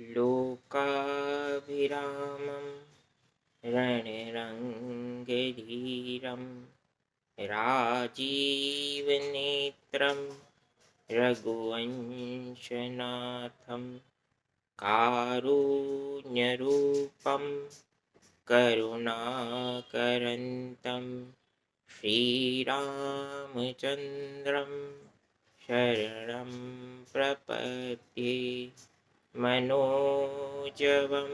लोकाभिरामं रणरङ्गधीरं राजीवनेत्रं रघुवंशनाथं कारुण्यरूपं करुणाकरन्तं श्रीरामचन्द्रं शरणं प्रपद्ये। मनोजवं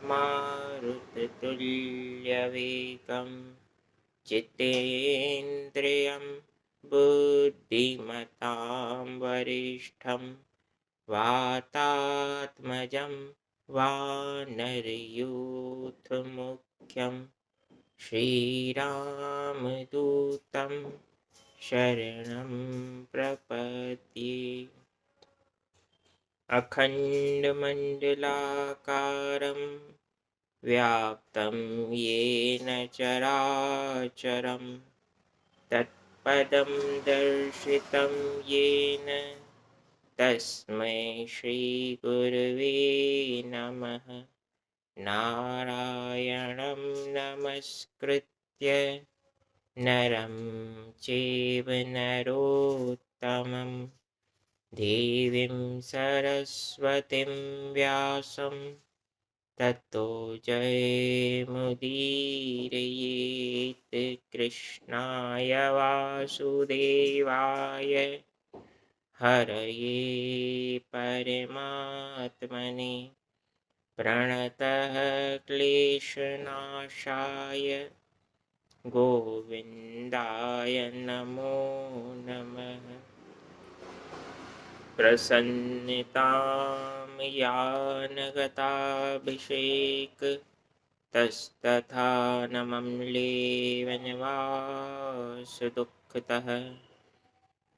मारुततुल्यवेगं जितेन्द्रियं बुद्धिमतां वरिष्ठं वातात्मजं वानरयूथमुख्यं श्रीरामदूतं शरणं प्रपद्ये। अखण्डमण्डलाकारं व्याप्तं येन चराचरं तत्पदं दर्शितं येन तस्मै श्रीगुरवे नमः। नारायणं नमस्कृत्य नरं चैव नरोत्तमं देवीं सरस्वतीं व्यासं ततो जयमुदीरयेत्। कृष्णाय वासुदेवाय हरये परमात्मने प्रणतः क्लेशनाशाय गोविन्दाय नमो नमः। प्रसन्नतां यानगताभिषेक तस्तथा नमम्लेवनवासदुःखतः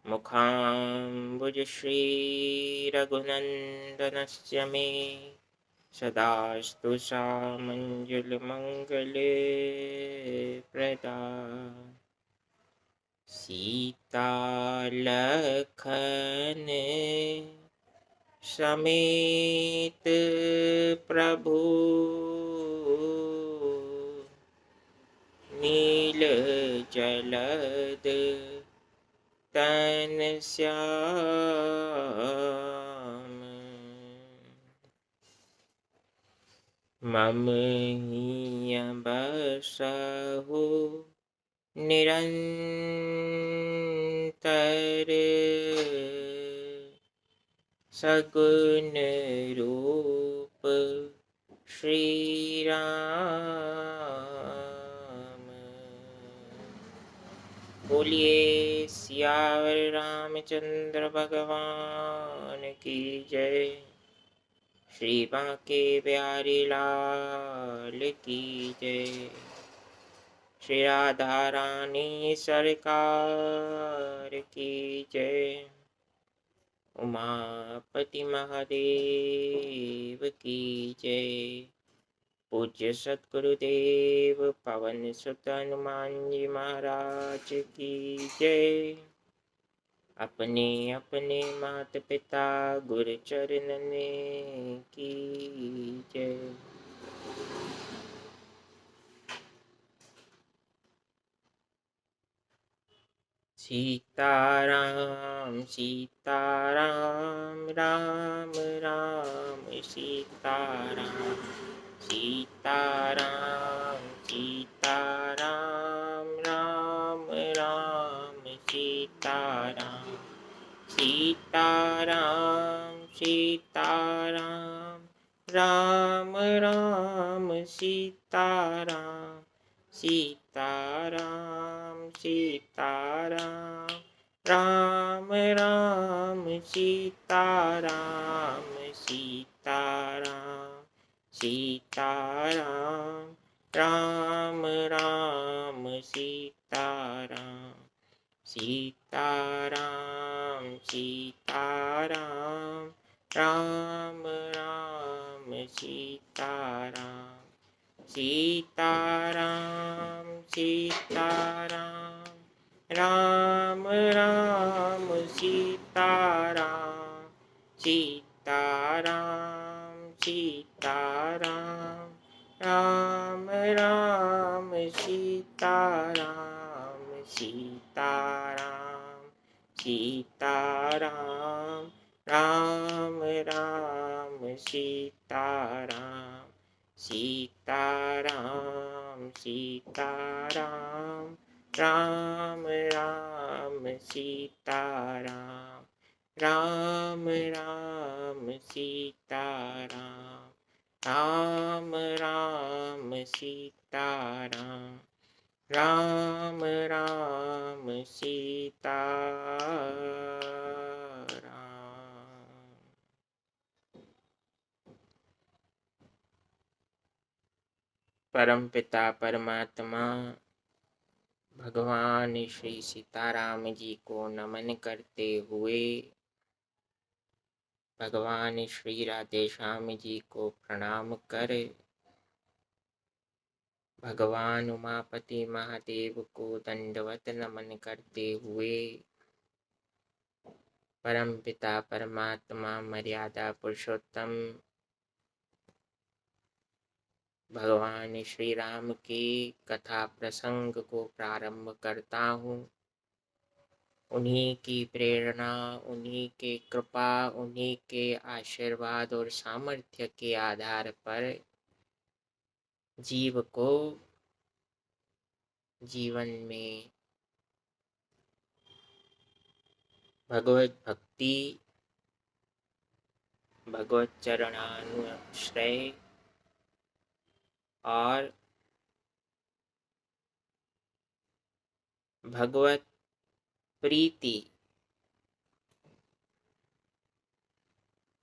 मुखाम्बुजश्रीरघुनन्दनस्य मे सदास्तु सामञ्जलमङ्गले प्रदा। सीतालखन समेत प्रभु नील जलद तन श्याम मम हिय बसहु निरंतर सगुण रूप श्री राम। बोलिए सियावर रामचंद्र भगवान की जय। श्री बांके बिहारी लाल की जय। श्री राधा रानी सरकार की जय। उमापति महादेव की जय। पूज्य सद्गुरुदेव पवन सुत हनुमान जी महाराज की जय। अपने अपने माता पिता गुरु चरणन की जय। सीताराम सीताराम राम राम सीताराम। सीताराम सीताराम राम राम सीताराम। सीताराम सीताराम राम राम सीताराम। सीताराम सीताराम राम राम सीताराम। सीताराम सीताराम राम राम सीताराम। सीताराम सीताराम राम राम सीताराम। सीताराम सीताराम राम राम सीताराम। सीताराम सीताराम राम राम सीताराम सीताराम सीताराम राम राम सीताराम सीताराम सीताराम राम राम सीताराम राम राम सीताराम राम राम सीताराम राम राम सीताराम। परमपिता परमात्मा भगवान श्री सीताराम जी को नमन करते हुए भगवान श्री राधेश्याम जी को प्रणाम कर भगवान उमापति महादेव को दंडवत नमन करते हुए परमपिता परमात्मा मर्यादा पुरुषोत्तम भगवान श्री राम की कथा प्रसंग को प्रारंभ करता हूँ। उन्हीं की प्रेरणा, उन्हीं के कृपा, उन्हीं के आशीर्वाद और सामर्थ्य के आधार पर जीव को जीवन में भगवत भक्ति, भगवत चरणानुश्रय और भगवत प्रीति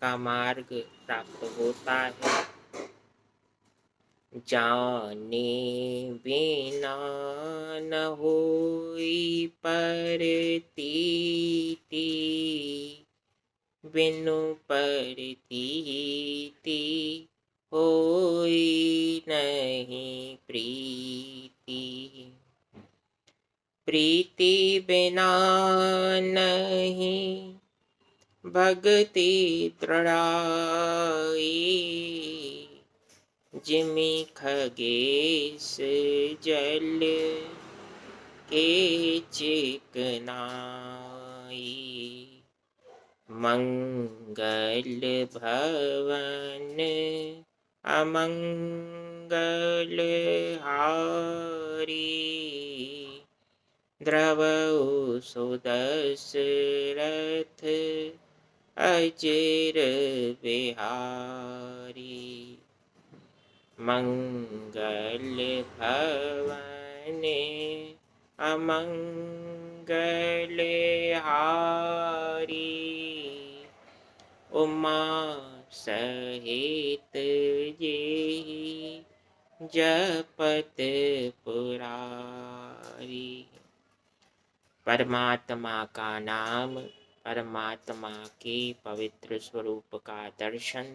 का मार्ग प्राप्त होता है। जाने बिना न होई परतीति, बिनु परतीति होई नहीं प्रीति। प्रीति बिना नहीं भक्ति दृढ़ाई, जिमि खगेश जल के चिकनाई। मंगल भवन अमंगल हारी, द्रवहु सुदशरथ अचिर बिहारी। मंगल भवन अमंगल हारी, उमा सहित जेहि जपत पुरारी। परमात्मा का नाम, परमात्मा के पवित्र स्वरूप का दर्शन,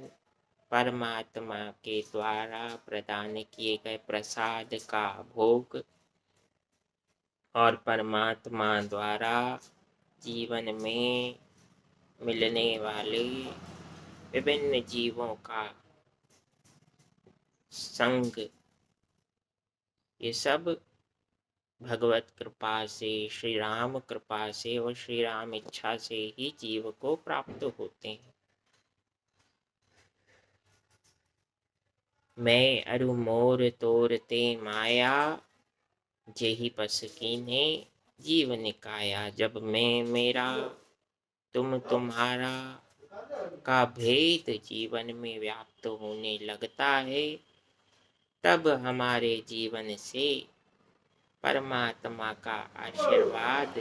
परमात्मा के द्वारा प्रदान किए गए प्रसाद का भोग और परमात्मा द्वारा जीवन में मिलने वाले विभिन्न जीवों का संग, ये सब भगवत कृपा से, श्री राम कृपा से और श्री राम इच्छा से ही जीव को प्राप्त होते हैं। मैं अरु मोर तोरते माया, जेहि पस कीन्हे जीव निकाया। जब मैं मेरा तुम तुम्हारा का भेद जीवन में व्याप्त होने लगता है, तब हमारे जीवन से परमात्मा का आशीर्वाद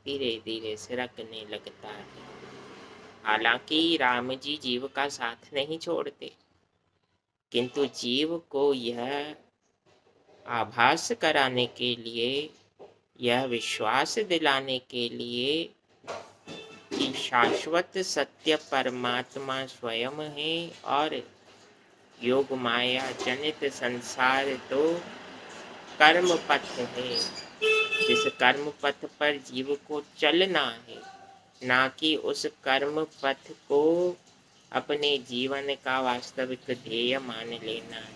धीरे धीरे सिरकने लगता है। हालांकि राम जी जीव का साथ नहीं छोड़ते, किंतु जीव को यह आभास कराने के लिए, यह विश्वास दिलाने के लिए कि शाश्वत सत्य परमात्मा स्वयं है और योग माया जनित संसार तो कर्म पथ है। जिस कर्म पथ पर जीव को चलना है, ना कि उस कर्म पथ को अपने जीवन का वास्तविक ध्येय मान लेना है।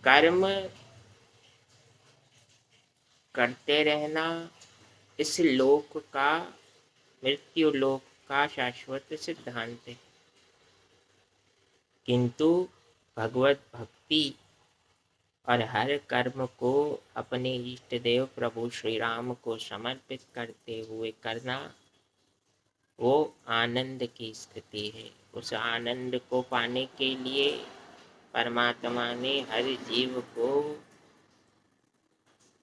कर्म करते रहना इस लोक का, मृत्यु लोक का शाश्वत सिद्धांत है। किंतु भगवत भक्ति और हर कर्म को अपने इष्ट देव प्रभु श्री राम को समर्पित करते हुए करना, वो आनंद की स्थिति है। उस आनंद को पाने के लिए परमात्मा ने हर जीव को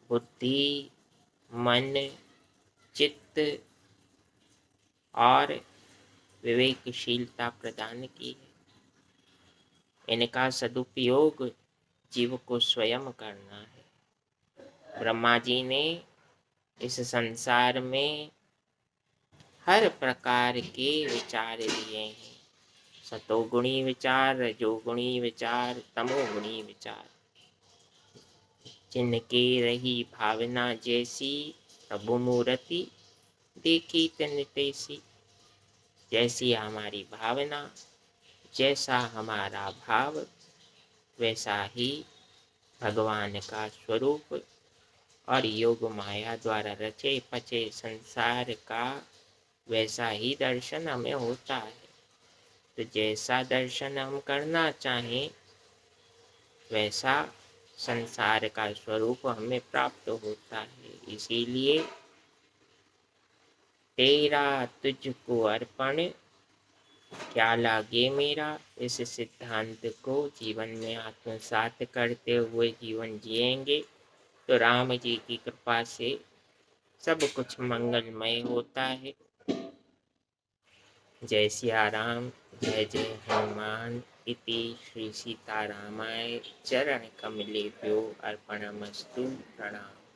बुद्धि, मन, चित्त और विवेकशीलता प्रदान की है। इनका सदुपयोग जीव को स्वयं करना है। ब्रह्मा जी ने इस संसार में हर प्रकार के विचार दिए हैं। सतोगुणी विचार, रजोगुणी विचार, तमोगुणी विचार। जिनके रही भावना जैसी, प्रभु मूर्ति देखी तन तैसी। जैसी हमारी भावना, जैसा हमारा भाव, वैसा ही भगवान का स्वरूप और योग माया द्वारा रचे पचे संसार का वैसा ही दर्शन हमें होता है। तो जैसा दर्शन हम करना चाहें, वैसा संसार का स्वरूप हमें प्राप्त होता है। इसीलिए तेरा तुझको अर्पण, क्या लागे मेरा, इस सिद्धांत को जीवन में आत्मसात करते हुए जीवन जिएंगे तो राम जी की कृपा से सब कुछ मंगलमय होता है। जय सिया राम, जय जय हनुमान। इति श्री सीतारामाय चरण कमलेभ्यो अर्पणमस्तु। प्रणाम।